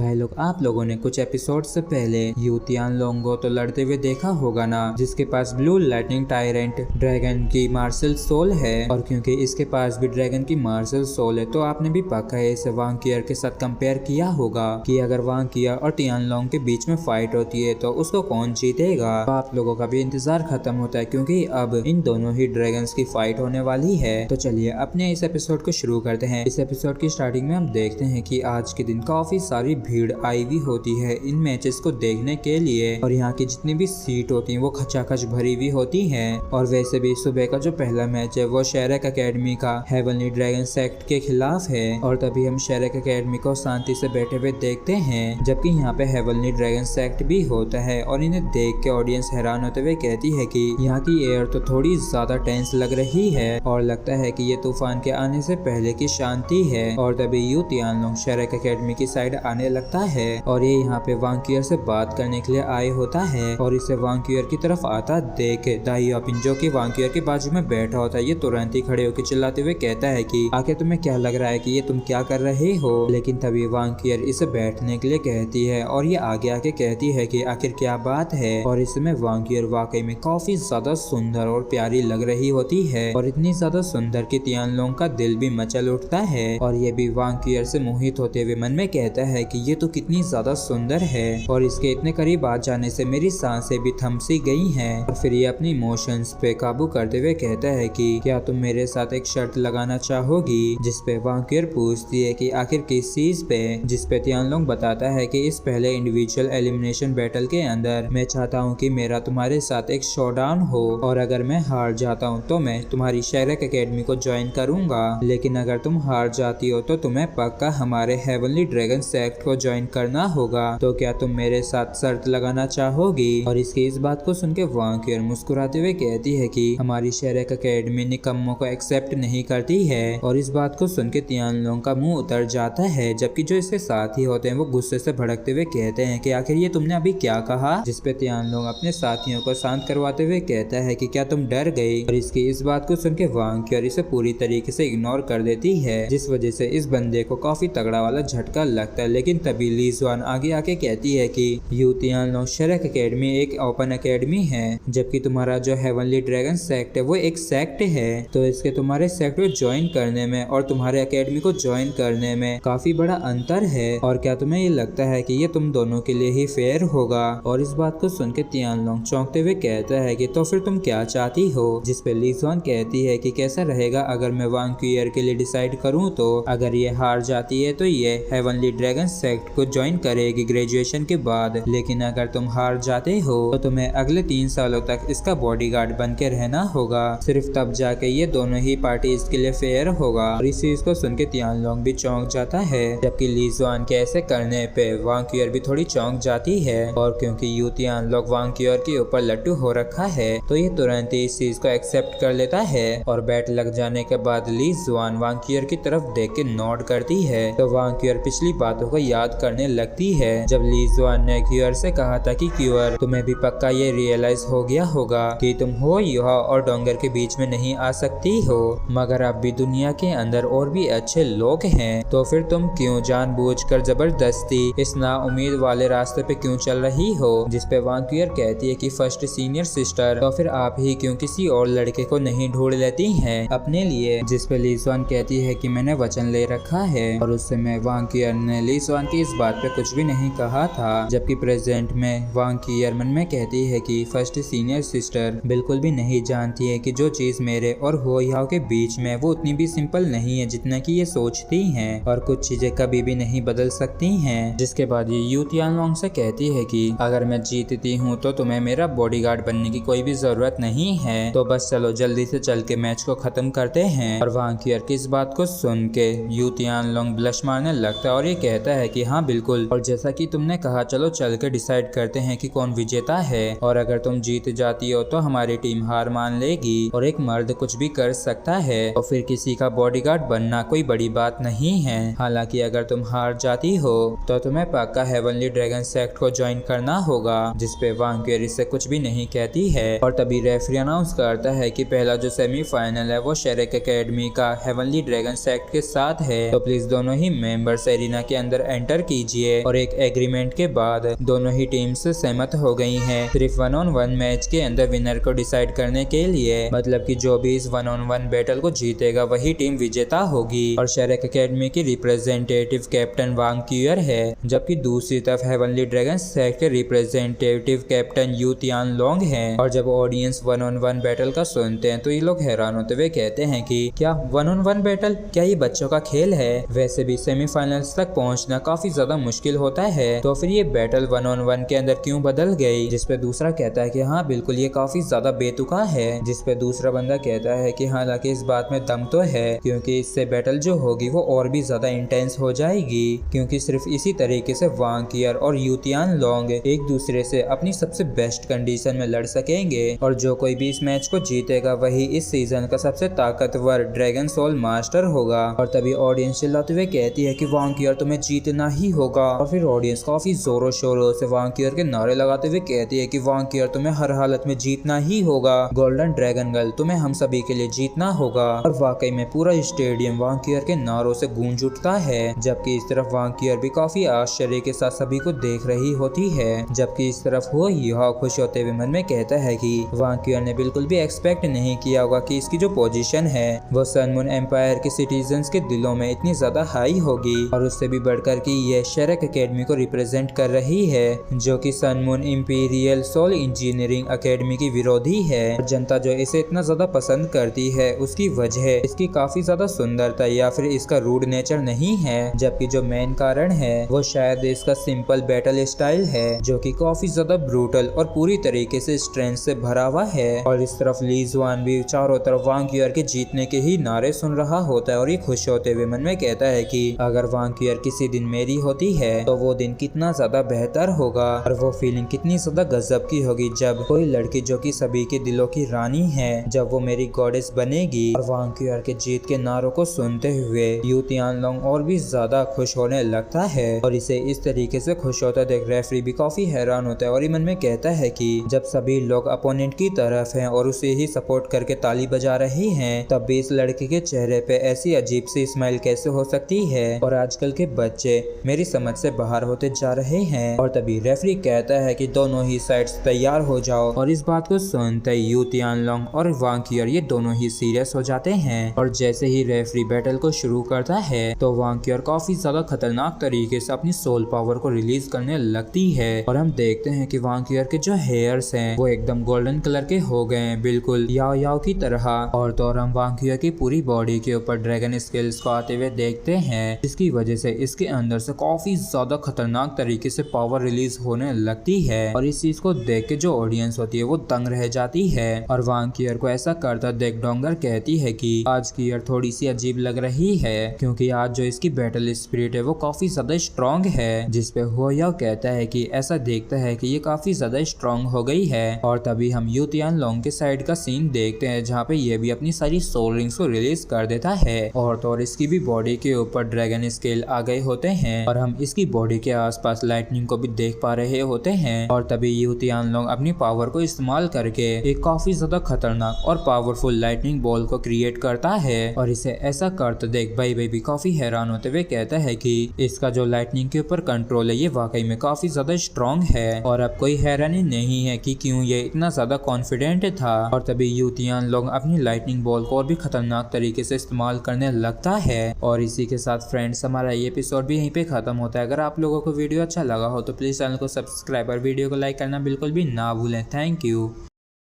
भाई लोग, आप लोगों ने कुछ एपिसोड से पहले यू तियानलोंग तो लड़ते हुए देखा होगा ना, जिसके पास ब्लू लाइटनिंग टायरेंट ड्रैगन की मार्शल सोल है। और क्योंकि इसके पास भी ड्रैगन की मार्शल सोल है तो आपने भी पक्का इसे वांग कियर के साथ कंपेयर किया होगा कि अगर वांग कियर और तियानलोंग के बीच में फाइट होती है तो उसको कौन जीतेगा। तो आप लोगों का भी इंतजार खत्म होता है क्योंकि अब इन दोनों ही ड्रैगन्स की फाइट होने वाली है। तो चलिए अपने इस एपिसोड को शुरू करते हैं। इस एपिसोड की स्टार्टिंग में हम देखते हैं कि आज के दिन काफी सारी भीड़ आई हुई होती है इन मैचेस को देखने के लिए, और यहाँ की जितनी भी सीट होती हैं वो खचाखच भरी हुई होती हैं। और वैसे भी सुबह का जो पहला मैच है वो शेरक एकेडमी का हेवनली ड्रैगन सेक्ट के खिलाफ है, और तभी हम शेरक एकेडमी को शांति से बैठे हुए देखते हैं, जबकि यहाँ पे हेवनली ड्रैगन सेक्ट भी होता है। और इन्हें देख के ऑडियंस हैरान होते हुए कहती है कि यहाँ की एयर तो थोड़ी ज्यादा टेंस लग रही है और लगता है कि ये तूफान के आने से पहले की शांति है। और तभी यू तियानलोंग शेरक एकेडमी की साइड आने लगता है और ये यहाँ पे वांग कियर से बात करने के लिए आए होता है। और इसे वांग कियर की तरफ आता देख दाई यापिन, जो कि वांग कियर के बाजू में बैठा होता है, ये तुरंत ही खड़े होकर चिल्लाते हुए कहता है कि आखिर तुम्हें क्या लग रहा है कि ये तुम क्या कर रहे हो। लेकिन तभी वांग कियर इसे बैठने के लिए कहती है और ये आगे आके कहती है कि आखिर क्या बात है। और इसमें वांग कियर वाकई में काफी ज्यादा सुंदर और प्यारी लग रही होती है, और इतनी ज्यादा सुंदर कि तियानलोंग का दिल भी मचल उठता है। और ये भी वांग कियर से मोहित होते हुए मन में कहता है कि ये तो कितनी ज्यादा सुंदर है और इसके इतने करीब आ जाने से मेरी सांसें भी थम सी गई हैं। और फिर ये अपनी इमोशंस पे काबू करते हुए कहता है कि क्या तुम मेरे साथ एक शर्त लगाना चाहोगी। जिसपे वांग कियर पूछती है कि आखिर किस चीज पे। जिसपे तियानलोंग बताता है कि इस पहले इंडिविजुअल एलिमिनेशन बैटल के अंदर मैं चाहता हूँ कि मेरा तुम्हारे साथ एक शोडाउन हो, और अगर मैं हार जाता हूँ तो मैं तुम्हारी शेरक एकेडमी को ज्वाइन करूंगा, लेकिन अगर तुम हार जाती हो तो तुम्हें पक्का हमारे हेवनली ड्रैगन सेक्ट को ज्वाइन करना होगा। तो क्या तुम मेरे साथ शर्त लगाना चाहोगी। और इसकी इस बात को सुन के वांग कियर मुस्कुराते हुए कहती है कि हमारी शेरक एकेडमी निकम्मों को एक्सेप्ट नहीं करती है। और इस बात को सुन के तियानलोंग का मुंह उतर जाता है, जबकि जो इसके साथी होते हैं वो गुस्से से भड़कते हुए कहते हैं कि आखिर ये तुमने अभी क्या कहा। जिसपे तियानलोंग अपने साथियों को शांत करवाते हुए कहता है कि क्या तुम डर गई। और इसकी इस बात को सुन के वांग कियर इसे पूरी तरीके से इग्नोर कर देती है, जिस वजह से इस बंदे को काफी तगड़ा वाला झटका लगता है। लेकिन तभी ली जुआन आगे आके कहती है कि यू तियानलोंग शेरक एकेडमी एक ओपन एकेडमी है, जबकि तुम्हारा जो हेवनली ड्रैगन सेक्ट है वो एक सेक्ट है। तो इसके तुम्हारे सेक्ट को ज्वाइन करने में और तुम्हारे एकेडमी को ज्वाइन करने में काफी बड़ा अंतर है। और क्या तुम्हें ये लगता है कि ये तुम दोनों के लिए ही फेयर होगा। और इस बात को सुन के तियानलोंग चौंकते हुए कहता है कि तो फिर तुम क्या चाहती हो। जिसपे ली जुआन कहती है कि कैसा रहेगा अगर मैं वांग कियर के लिए डिसाइड करूँ, तो अगर ये हार जाती है तो ये हेवनली ड्रैगन सेक्ट को ज्वाइन करेगी ग्रेजुएशन के बाद, लेकिन अगर तुम हार जाते हो तो तुम्हें अगले 3 सालों तक इसका बॉडीगार्ड बन के रहना होगा। सिर्फ तब जाके ये दोनों ही पार्टी इसके लिए फेयर होगा। और इस चीज को सुन के तियानलोंग भी चौंक जाता है, जबकि ली जुआन के ऐसे करने पे वांग कियर भी थोड़ी चौंक जाती है। और क्योंकि यू तियानलोंग वांग कियर के ऊपर लट्टू हो रखा है तो ये तुरंत ही इस चीज को एक्सेप्ट कर लेता है। और बैट लग जाने के बाद ली जुआन वांग कियर की तरफ देख के नोट करती है, तो वांग कियर पिछली बातों को याद करने लगती है। जब ली जुआन ने क्यूअर से कहा था कि क्यूअर तुम्हें भी पक्का ये रियलाइज हो गया होगा कि तुम हो युहा और डोंगर के बीच में नहीं आ सकती हो, मगर अब भी दुनिया के अंदर और भी अच्छे लोग हैं, तो फिर तुम क्यों जानबूझकर जबरदस्ती इस नाउम्मीद वाले रास्ते पे क्यों चल रही हो। जिसपे वांग कियर कहती है कि फर्स्ट सीनियर सिस्टर, तो फिर आप ही क्यों किसी और लड़के को नहीं ढूंढ लेती हैं अपने लिए। जिसपे ली जुआन कहती है कि मैंने वचन ले रखा है। और उस समय वांग कियर ने ली जुआन की इस बात पे कुछ भी नहीं कहा था, जबकि प्रेजेंट में वांग कियर मन में कहती है कि फर्स्ट सीनियर सिस्टर बिल्कुल भी नहीं जानती है कि जो चीज मेरे और हो याओ के बीच में वो उतनी भी सिंपल नहीं है जितना कि ये सोचती हैं, और कुछ चीजें कभी भी नहीं बदल सकती हैं। जिसके बाद ये यू तियानलोंग से कहती है कि अगर मैं जीतती हूँ तो तुम्हें मेरा बॉडीगार्ड बनने की कोई भी जरूरत नहीं है, तो बस चलो जल्दी से चल के मैच को खत्म करते हैं। और वांग कियर की इस बात को सुन के यू तियानलोंग ब्लश मारने लगता है और ये कहता है कि हाँ बिल्कुल, और जैसा कि तुमने कहा चलो चल के डिसाइड करते हैं कि कौन विजेता है। और अगर तुम जीत जाती हो तो हमारी टीम हार मान लेगी और एक मर्द कुछ भी कर सकता है, और फिर किसी का बॉडीगार्ड बनना कोई बड़ी बात नहीं है। हालांकि अगर तुम हार जाती हो तो तुम्हें पक्का हेवनली ड्रैगन सेक्ट को ज्वाइन करना होगा। जिसपे वांग कियर इससे कुछ भी नहीं कहती है। और तभी रेफरी अनाउंस करता है कि पहला जो सेमीफाइनल है वो शेरक एकेडमी का हेवनली ड्रैगन सेक्ट के साथ है, तो प्लीज दोनों ही मेंबर्स एरिना के अंदर एंटर सरेंडर कीजिए। और एक एग्रीमेंट के बाद दोनों ही टीम्स सहमत हो गई हैं, सिर्फ 1-on-1 मैच के अंदर विनर को डिसाइड करने के लिए। मतलब कि जो भी इस 1-on-1 बैटल को जीतेगा वही टीम विजेता होगी। और शेरेक एकेडमी की रिप्रेजेंटेटिव कैप्टन वांग क्यूअर है, जबकि दूसरी तरफ हेवनली ड्रैगन सेक्ट के रिप्रेजेंटेटिव कैप्टन यू तियान लोंग हैं। और जब ऑडियंस 1-on-1 बैटल का सुनते हैं तो ये लोग हैरान होते हुए कहते हैं कि क्या 1-on-1 बैटल, क्या ये बच्चों का खेल है? वैसे भी सेमीफाइनल्स तक पहुंचना काफी ज्यादा मुश्किल होता है, तो फिर ये बैटल 1-on-1 के अंदर क्यों बदल गई? जिसपे दूसरा कहता है कि हाँ बिल्कुल ये काफी ज्यादा बेतुका है। जिसपे दूसरा बंदा कहता है कि हालांकि इस बात में दम तो है, क्योंकि इससे बैटल जो होगी वो और भी ज्यादा इंटेंस हो जाएगी, क्योंकि सिर्फ इसी तरीके से वांग कियर और यू तियान लोंग एक दूसरे से अपनी सबसे बेस्ट कंडीशन में लड़ सकेंगे। और जो कोई भी इस मैच को जीतेगा वही इस सीजन का सबसे ताकतवर ड्रैगन सोल मास्टर होगा। और तभी ऑडियंस चिल्लाते हुए कहती है कि वांग कियर तुम्हें जीतना ही होगा। और फिर ऑडियंस काफी जोरों शोरों से वांग कियर के नारे लगाते हुए कहती है कि वांग कियर तुम्हें हर हालत में जीतना ही होगा, गोल्डन ड्रैगन गर्ल तुम्हें हम सभी के लिए जीतना होगा। और वाकई में पूरा स्टेडियम वांग कियर के नारों से गूंज उठता है, जबकि इस तरफ वांग कियर भी काफी आश्चर्य के साथ सभी को देख रही होती है। जबकि इस तरफ वो यह खुश होते हुए मन में कहता है कि वांग कियर ने बिल्कुल भी एक्सपेक्ट नहीं किया होगा कि इसकी जो पोजीशन है वो सन मून एम्पायर के सिटीजन्स के दिलों में इतनी ज्यादा हाई होगी। और उससे भी बढ़कर कि ये शेरेक एकेडमी को रिप्रेजेंट कर रही है, जो कि Sun Moon Imperial Soul Engineering Academy की विरोधी है। जनता जो इसे इतना ज्यादा पसंद करती है उसकी वजह इसकी काफी ज्यादा सुंदरता या फिर इसका रूड नेचर नहीं है, जबकि जो मेन कारण है वो शायद इसका सिंपल बैटल स्टाइल है, जो कि काफी ज्यादा ब्रूटल और पूरी तरीके से स्ट्रेंथ से भरा हुआ है। और इस तरफ ली जुआन भी चारों तरफ वांग कियर के जीतने के ही नारे सुन रहा होता है और ये खुश होते हुए मन में कहता है कि अगर वांग कियर किसी दिन मेरी होती है तो वो दिन कितना ज्यादा बेहतर होगा और वो फीलिंग कितनी ज्यादा गजब की होगी जब कोई लड़की जो कि सभी के दिलों की रानी है, जब वो मेरी गॉडेस बनेगी। और वांग कियर के जीत के नारों को सुनते हुए यू तियान लोंग और भी ज्यादा खुश होने लगता है। और इसे इस तरीके से खुश होता देख रेफरी भी काफी हैरान होता है और मन में कहता है कि जब सभी लोग अपोनेंट की तरफ हैं और उसे ही सपोर्ट करके ताली बजा रहे हैं, तब भी इस लड़के के चेहरे पे ऐसी अजीब सी स्माइल कैसे हो सकती है? और आजकल के बच्चे मेरी समझ से बाहर होते जा रहे हैं। और तभी रेफरी कहता है कि दोनों ही साइड्स तैयार हो जाओ। और इस बात को सुनते ही यू तियान लोंग और वांग कियर ये दोनों ही सीरियस हो जाते हैं। और जैसे ही रेफरी बैटल को शुरू करता है तो वांग कियर काफी ज्यादा खतरनाक तरीके से अपनी सोल पावर को रिलीज करने लगती है। और हम देखते हैं कि वांग कियर के जो हेयर्स हैं वो एकदम गोल्डन कलर के हो गए हैं, बिल्कुल याओ याओ की तरह। और तो और हम वांग कियर की पूरी बॉडी के ऊपर ड्रैगन स्केल्स को आते हुए देखते हैं, जिसकी वजह से इसके अंदर से काफी ज्यादा खतरनाक तरीके से पावर रिलीज होने लगती है। और इस चीज को देख के जो ऑडियंस होती है वो दंग रह जाती है। और वांग कियर को ऐसा करता देख डोंगर कहती है कि आज की ईयर थोड़ी सी अजीब लग रही है, क्योंकि आज जो इसकी बैटल स्पिरिट है वो काफी ज्यादा स्ट्रॉन्ग है। जिसपे हो याओ कहता है कि ऐसा देखता है कि ये काफी ज्यादा स्ट्रॉन्ग हो गई है। और तभी हम यू तियान लोंग के साइड का सीन देखते हैं जहाँ पे ये भी अपनी सारी सोल रिंग्स को रिलीज कर देता है। और तो और इसकी भी बॉडी के ऊपर ड्रैगन स्केल आ गए होते हैं और हम इसकी बॉडी के आसपास लाइटनिंग को भी देख पा रहे होते हैं। और तभी यू तियान लोंग अपनी पावर को इस्तेमाल करके एक काफी ज्यादा खतरनाक और पावरफुल लाइटनिंग बॉल को क्रिएट करता है। और इसे ऐसा करते देख भाई भी काफी हैरान होते हुए कहता है कि इसका जो लाइटनिंग के ऊपर कंट्रोल है ये वाकई में काफी ज्यादा स्ट्रॉन्ग है। और अब कोई हैरानी नहीं है कि क्यों ये इतना ज्यादा कॉन्फिडेंट था। और तभी यू तियान लोंग अपनी लाइटनिंग बॉल को और भी खतरनाक तरीके से इस्तेमाल करने लगता है। और इसी के साथ फ्रेंड्स हमारा ये एपिसोड भी यहीं पे खत्म होता है। अगर आप लोगों को वीडियो अच्छा लगा हो तो प्लीज चैनल को सब्सक्राइब और वीडियो को लाइक करना बिल्कुल भी ना भूलें। Thank you.